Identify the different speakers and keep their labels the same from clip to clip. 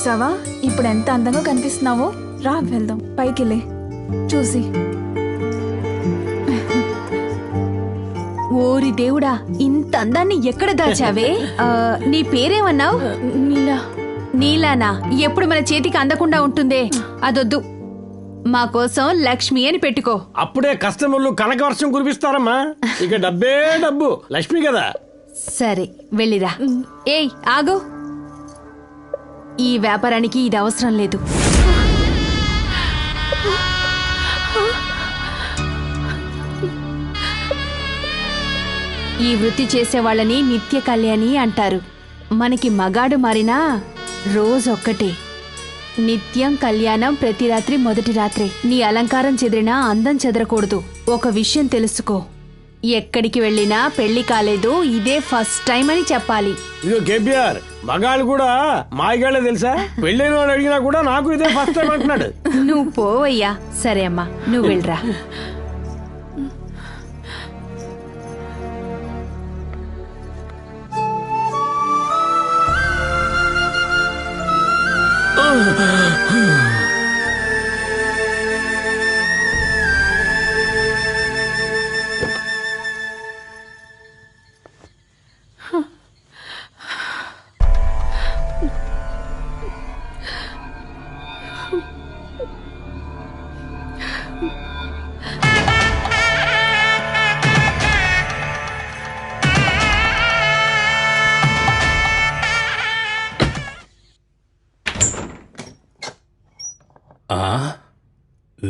Speaker 1: చూసావా ఇప్పుడు ఎంత అందంగా కనిపిస్తున్నావో? రా వెళ్దాం, పైకిలే చూసి.
Speaker 2: ఓరి దేవుడా, ఇంత అందాన్ని ఎక్కడ దాచావే? నీ పేరేమన్నావు?
Speaker 1: నీలా.
Speaker 2: నీలానా? ఎప్పుడు మన చేతికి అందకుండా ఉంటుందే, అదొద్దు. మా కోసం లక్ష్మి అని పెట్టుకో.
Speaker 3: అప్పుడే కస్టమర్లు కనకవర్షం కురిపిస్తారమ్మా. ఇక డబ్బే డబ్బు, లక్ష్మి కదా.
Speaker 2: సరే వెళ్ళిరా. ఏయ్ ఆగు, ఈ వ్యాపారానికి ఇది అవసరం లేదు. ఈ వృత్తి చేసే వాళ్ళని నిత్య కళ్యాణి అంటారు. మనకి మగాడు మారినా రోజొక్కటే. నిత్యం కళ్యాణం, ప్రతి రాత్రి మొదటి రాత్రే. నీ అలంకారం చెదిరినా అందం చెదరకూడదు. ఒక విషయం తెలుసుకో, ఎక్కడికి వెళ్ళినా పెళ్లి కాలేదు, ఇదే ఫస్ట్ టైం అని చెప్పాలి.
Speaker 3: ఇదిగో కేపీఆర్, మగాళ్ళు కూడా మాయగాళ్ళే తెలుసా? పెళ్ళైన వాడు అడిగినా కూడా నాకు ఇదే ఫస్ట్ టైం అంటున్నాడు.
Speaker 2: నువ్వు పోవయ్యా. సరే అమ్మా, నువ్వు వెళ్ళరా.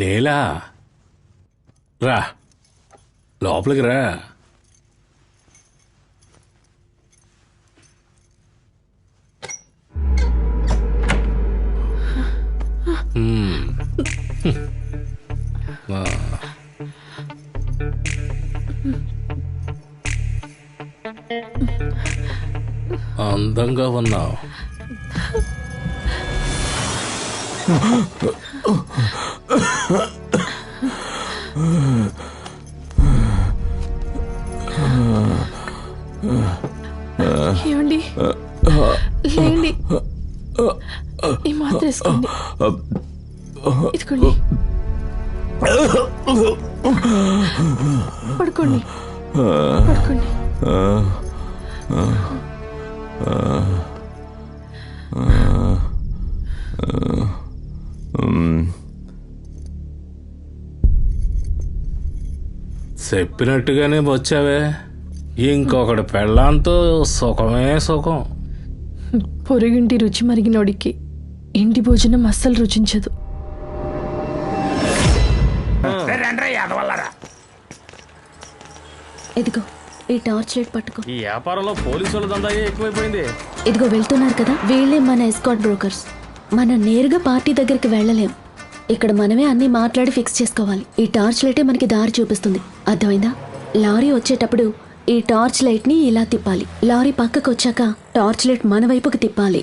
Speaker 4: నేలా, రా లోపలికి రా. అందంగా ఉన్నావు.
Speaker 1: ఏమండి, లేండి, ఈ మాత్రం వేసుకోండి. ఇదిగోండి, పడుకోండి పడుకోండి.
Speaker 4: చెప్పినట్టుగానే వచ్చావే. ఇంకొకటి పెళ్ళాంతో సుఖమే సుఖం.
Speaker 1: పొరుగింటి రుచి మరిగినోడికి ఇంటి భోజనం అస్సలు రుచించదు.
Speaker 5: ఇదిగో ఈ టార్చ్ లైట్ పట్టుకో.
Speaker 3: ఈ వ్యాపారంలో పోలీసుల దందాయే ఎక్కువైపోయింది.
Speaker 5: ఇదిగో వెళ్తున్నారు కదా, వీళ్ళే మన ఎస్కాట్ బ్రోకర్స్. మనం నేరుగా పార్టీ దగ్గరికి వెళ్ళలేం. ఇక్కడ మనమే అన్ని మాట్లాడి ఫిక్స్ చేసుకోవాలి. ఈ టార్చ్ లైటే మనకి దారి చూపిస్తుంది, అర్థమైందా? లారీ వచ్చేటప్పుడు ఈ టార్చ్ లైట్ ని ఇలా తిప్పాలి. లారీ పక్కకు వచ్చాక టార్చ్ లైట్ మన వైపుకి తిప్పాలి.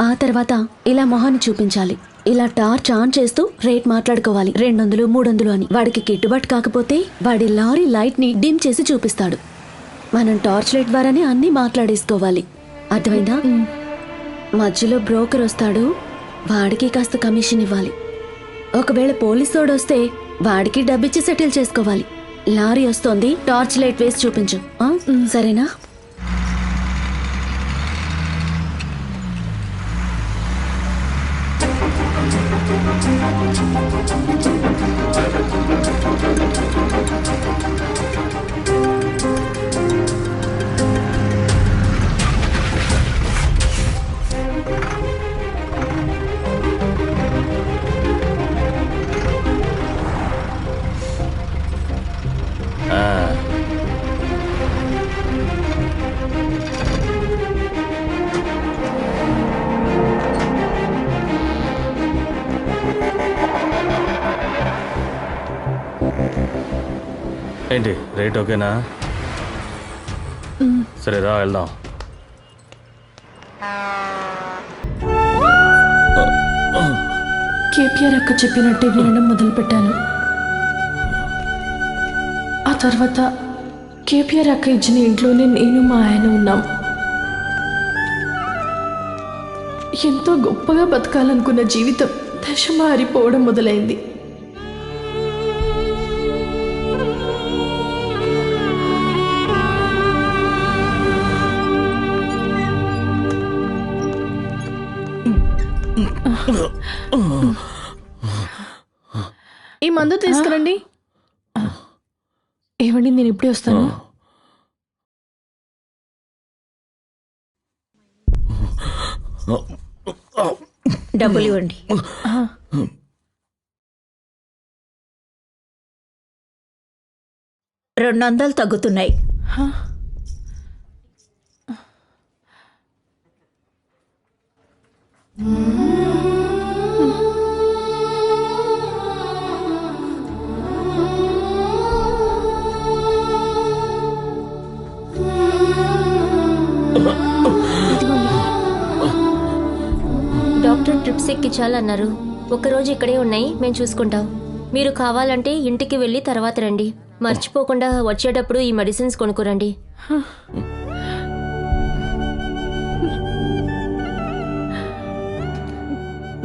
Speaker 5: ఆ తర్వాత ఇలా మొహాన్ని చూపించాలి. ఇలా టార్చ్ ఆన్ చేస్తూ రేట్ మాట్లాడుకోవాలి. 200, 300 అని. వాడికి గిట్టుబాటు కాకపోతే వాడి లారీ లైట్ ని డిమ్ చేసి చూపిస్తాడు. మనం టార్చ్ లైట్ ద్వారానే అన్ని మాట్లాడేసుకోవాలి, అర్థమైందా? మధ్యలో బ్రోకర్ వస్తాడు, వాడికి కాస్త కమిషన్ ఇవ్వాలి. ఒకవేళ పోలీసోడు వస్తే వాడికి డబ్బిచ్చి సెటిల్ చేసుకోవాలి. లారీ వస్తోంది, టార్చ్ లైట్ వేసి చూపించు, సరేనా?
Speaker 3: ఏంటి రేట్ ఓకేనా? సరే రా వెళ్దాం.
Speaker 1: కేపీఆర్ అక్క చెప్పినట్టే వినడం మొదలుపెట్టాను. ఆ తర్వాత కేపీఆర్ అక్క ఇచ్చిన ఇంట్లోనే నేను మా ఆయన ఉన్నాం.
Speaker 6: ఎంతో గొప్పగా బతకాలనుకున్న జీవితం దశ మారిపోవడం మొదలైంది. ఈ మందు తీసుకురండి. ఏమండి, నేను ఇప్పుడే వస్తాను.
Speaker 7: డబ్బులు ఇవ్వండి. 200 తగ్గుతున్నాయి.
Speaker 8: డాక్టర్ ట్రిప్స్ ఎక్కించాలన్నారు. ఒకరోజు ఇక్కడే ఉన్నాయి, మేము చూసుకుంటాం. మీరు కావాలంటే ఇంటికి వెళ్ళి తర్వాత రండి. మర్చిపోకుండా వచ్చేటప్పుడు ఈ మెడిసిన్స్ కొనుక్కురండి.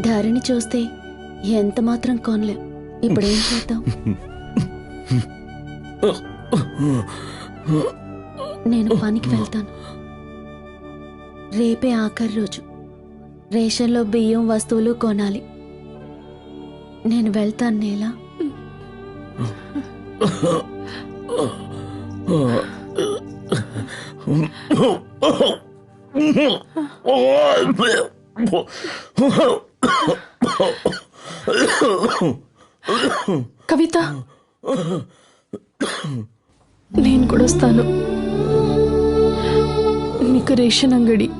Speaker 5: ధారిని చూస్తే ఎంత మాత్రం కొనలేం. ఇప్పుడు ఏం చేద్దాం? నేను పనికి వెళ్తాను. రేపే ఆఖరి రోజు. రేషన్లో బియ్యం వస్తువులు కొనాలి. నేను వెళ్తాను నీలా.
Speaker 6: కవిత, నేను కూడా వస్తాను. నీకు రేషన్ అంగడి,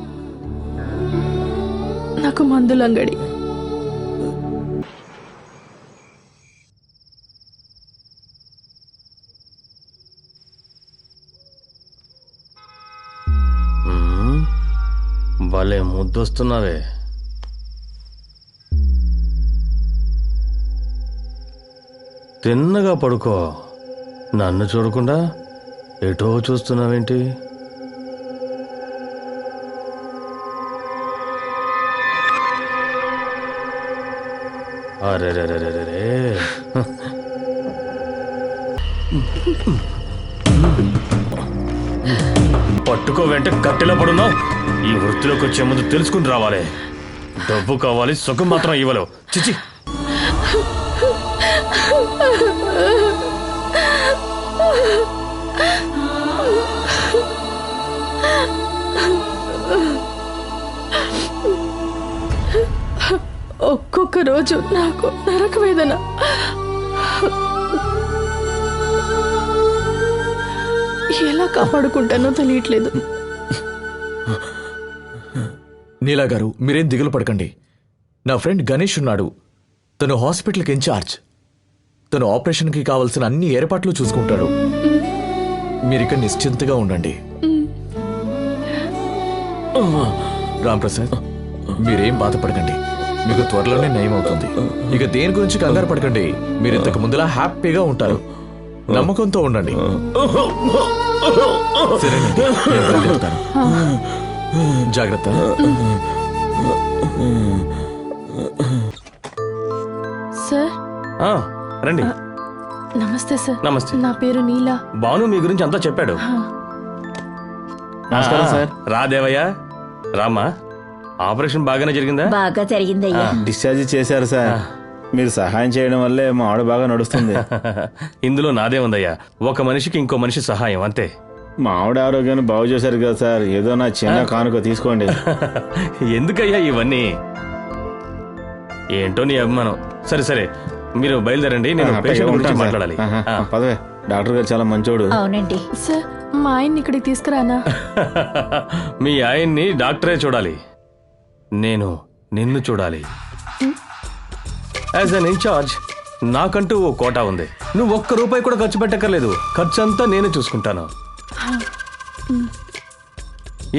Speaker 6: నాకు మందుల అంగడి.
Speaker 3: భలే ముద్దొస్తున్నావే. తిన్నగా పడుకో. నన్ను చూడకుండా ఎటో చూస్తున్నావేంటి? అరే రే రే రే రే. పట్టుకో, వెంట కట్టెలా పడున్నావు. ఈ వృత్తిలోకి వచ్చే ముందు తెలుసుకుని రావాలి. డబ్బు కావాలి, సుఖం మాత్రం ఇవ్వలేవు. చిచి.
Speaker 6: ఒక్కొక్క రోజు నాకు నరక వేదన. ఎలా కాపాడుకుంటానో తెలియట్లేదు.
Speaker 9: నీలా గారు, మీరేం దిగులు పడకండి. నా ఫ్రెండ్ గణేష్ ఉన్నాడు. తను హాస్పిటల్కి ఇన్ఛార్జ్. తను ఆపరేషన్కి కావాల్సిన అన్ని ఏర్పాట్లు చూసుకుంటాడు. మీరిక నిశ్చింతగా ఉండండి. రాంప్రసాద్, మీరేం బాధపడకండి. మీకు త్వరలోనే నయం అవుతుంది. ఇక దేని గురించి కంగారు పడకండి. మీరు ఇంతకు ముందులా హ్యాపీగా ఉంటారు. నమ్మకంతో ఉండండి. సరేనండి, నేను బయలుదేరుతాను. జాగ్రత్త.
Speaker 6: సార్,
Speaker 3: రండి.
Speaker 6: నమస్తే సార్.
Speaker 3: నమస్తే.
Speaker 6: నా పేరు నీలా.
Speaker 3: భాను మీ గురించి అంతా చెప్పాడు.
Speaker 10: నమస్కారం సార్.
Speaker 3: రాదేవయ్యా, రామా. ఆపరేషన్ బాగానే జరిగిందా?
Speaker 7: బాగా జరిగిందయ్యా.
Speaker 10: డిశ్చార్జ్ చేశారు సార్. మీరు సహాయం చేయడం వల్లే మా ఆవిడ బాగా నడుస్తుంది.
Speaker 3: ఇందులో నాదే ఉందయ్యా. ఒక మనిషికి ఇంకో మనిషి సహాయం, అంతే.
Speaker 10: మా ఆవిడ ఆరోగ్యాన్ని బాగు చేశారు కదా సార్. ఏదో నా చిన్న కానుక తీసుకోండి.
Speaker 3: ఎందుకయ్యా ఇవన్నీ? ఏంటో నీ అభిమానం. సరే సరే, మీరు బయలుదేరండి. నేను పేషెంట్ గురించి మాట్లాడాలి.
Speaker 10: పదవే, డాక్టర్ గారు చాలా మంచోడు.
Speaker 7: అవునండి
Speaker 6: సార్, మా ఆయన్ని ఇక్కడికి తీసుకురానా?
Speaker 3: మీ ఆయన్ని డాక్టరే చూడాలి, నేను నిన్ను చూడాలి. యాజ్ అన్ ఇన్ఛార్జ్ నాకంటూ ఓ కోటా ఉంది. నువ్వు ఒక్క రూపాయి కూడా ఖర్చు పెట్టక్కర్లేదు. ఖర్చు అంతా నేను చూసుకుంటాను.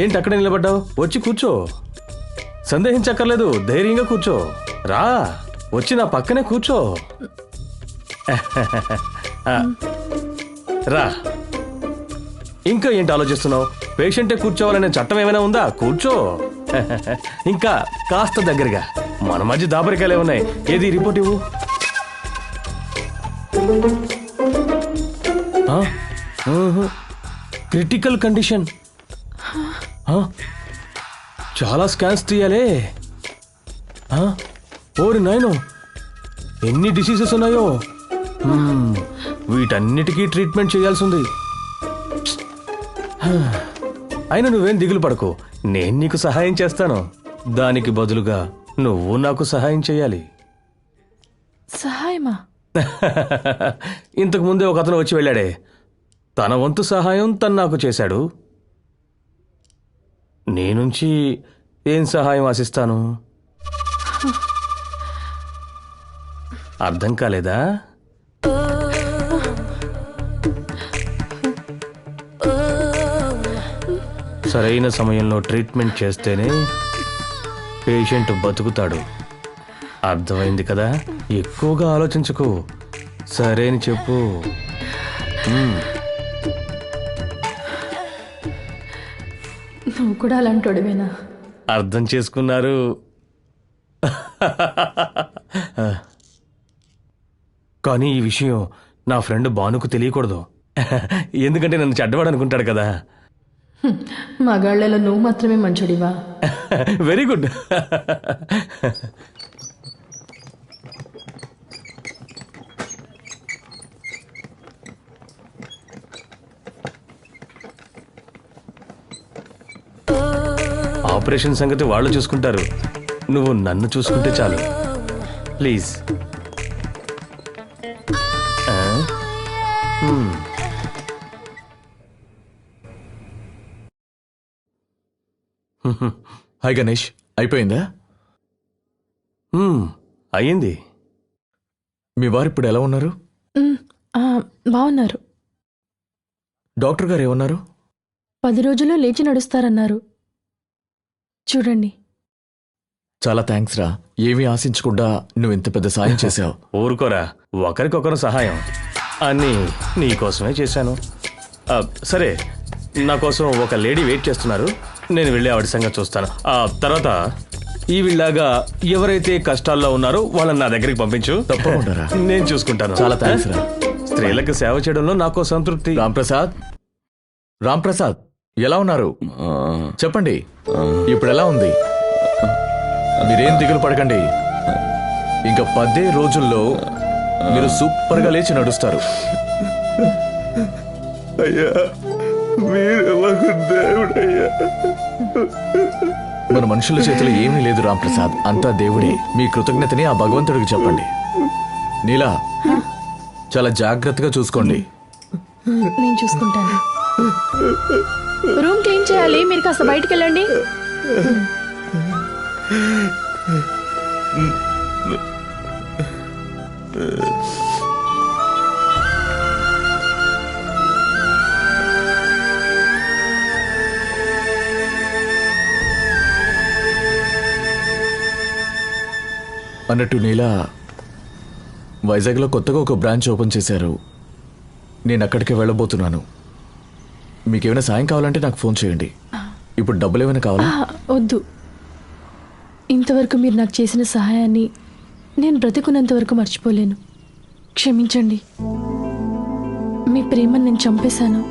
Speaker 3: ఏంటి అక్కడే నిలబడ్డావు? వచ్చి కూర్చో. సందేహించక్కర్లేదు, ధైర్యంగా కూర్చో. రా, వచ్చి నా పక్కనే కూర్చో. రా. ఇంకా ఏంటి ఆలోచిస్తున్నావు? పేషెంటే కూర్చోవాలనే చట్టం ఏమైనా ఉందా? కూర్చో. ఇంకా కాస్త దగ్గరగా మన మధ్య దాబరికాయలే ఉన్నాయి. ఏది రిపోర్ట్ ఇవ్వు. Critical condition. చాలా స్కాన్స్ తీయాలే. ఓరి నాయనో, ఎన్ని డిసీజెస్ ఉన్నాయో. వీటన్నిటికీ ట్రీట్మెంట్ చేయాల్సి ఉంది. అయినా నువ్వేం దిగులు పడకు, నేను నీకు సహాయం చేస్తాను. దానికి బదులుగా నువ్వు నాకు సహాయం చేయాలి.
Speaker 6: సహాయమా?
Speaker 3: ఇంతకు ముందే ఒక అతను వచ్చి వెళ్ళాడే, తన వంతు సహాయం తను నాకు చేశాడు. నీ నుంచి ఏం సహాయం ఆశిస్తాను? అర్థం కాలేదా? సరైన సమయంలో ట్రీట్మెంట్ చేస్తేనే పేషెంట్ బతుకుతాడు. అర్థమైంది కదా? ఎక్కువగా ఆలోచించకు, సరే అని చెప్పు.
Speaker 6: నువ్వు కూడా అలాంటోడివేనా?
Speaker 3: అర్థం చేసుకున్నారు. కానీ ఈ విషయం నా ఫ్రెండ్ భానుకు తెలియకూడదు. ఎందుకంటే నన్ను చెడ్డవాడు అనుకుంటాడు కదా.
Speaker 6: మగాళ్ళలో నువ్వు మాత్రమే మంచోడివా?
Speaker 3: Very good. ఆపరేషన్ సంగతి వాళ్ళు చూసుకుంటారు, నువ్వు నన్ను చూసుకుంటే చాలు. ప్లీజ్.
Speaker 9: హాయ్ గణేష్, అయిపోయిందా?
Speaker 3: అయ్యింది.
Speaker 9: మీ వారు ఇప్పుడు ఎలా ఉన్నారు?
Speaker 6: బాగున్నారు.
Speaker 9: డాక్టర్ గారు ఏమన్నారు?
Speaker 6: 10 రోజుల్లో లేచి నడుస్తారన్నారు. చూడండి.
Speaker 9: చాలా థ్యాంక్స్ రా, ఏమీ ఆశించకుండా నువ్వు ఇంత పెద్ద సాయం చేశావు.
Speaker 3: ఊరుకోరా, ఒకరికొకరు సహాయం అన్నీ నీకోసమే చేశాను. సరే, నా కోసం ఒక లేడీ వెయిట్ చేస్తున్నారు, నేను వెళ్ళి ఆవిడ సంగతి చూస్తాను. ఆ తర్వాత ఈ వీళ్ళగా ఎవరైతే కష్టాల్లో ఉన్నారో వాళ్ళని నా దగ్గరికి పంపించు.
Speaker 9: తప్పకుండా
Speaker 3: నేను చూసుకుంటాను.
Speaker 9: చాలా థ్యాంక్స్ రా.
Speaker 3: స్త్రీలకు సేవ చేయడంలో నాకు సంతృప్తి.
Speaker 9: రాంప్రసాద్ ఎలా ఉన్నారు చెప్పండి. ఇప్పుడు ఎలా ఉంది? మీరేం దిగులు పడకండి, ఇంకా 10 రోజుల్లో మీరు సూపర్గా లేచి నడుస్తారు.
Speaker 10: అయ్యా, మీరు దేవుడయ్యా.
Speaker 9: మన మనుషుల చేతిలో ఏమీ లేదు రాంప్రసాద్, అంతా దేవుడే. మీ కృతజ్ఞతని ఆ భగవంతుడికి చెప్పండి. నీలా, చాలా జాగ్రత్తగా చూసుకోండి.
Speaker 6: నేను చూసుకుంటాను. రూమ్ క్లీన్ చేయాలి, మీరు కాస్త బయటికి వెళ్ళండి.
Speaker 9: అన్నట్టు నీలా, వైజాగ్లో కొత్తగా ఒక బ్రాంచ్ ఓపెన్ చేశారు. నేను అక్కడికి వెళ్ళబోతున్నాను. మీకేమైనా సాయం కావాలంటే నాకు ఫోన్ చేయండి. ఇప్పుడు డబ్బులు ఏమైనా కావాలా?
Speaker 6: వద్దు. ఇంతవరకు మీరు నాకు చేసిన సహాయాన్ని నేను బ్రతికున్నంత వరకు మర్చిపోలేను. క్షమించండి, మీ ప్రేమను నేను చంపేశాను.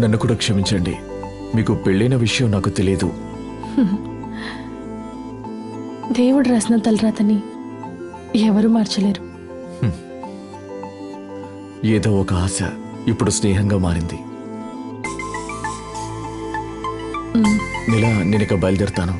Speaker 9: నన్ను కూడా క్షమించండి, మీకు పెళ్ళైన విషయం నాకు తెలియదు.
Speaker 6: దేవుడు రాసిన తలరాతని ఎవరు మార్చలేరు.
Speaker 9: ఏదో ఒక ఆశ ఇప్పుడు స్నేహంగా మారింది. నీలా, నేను ఇక బయలుదేరుతాను.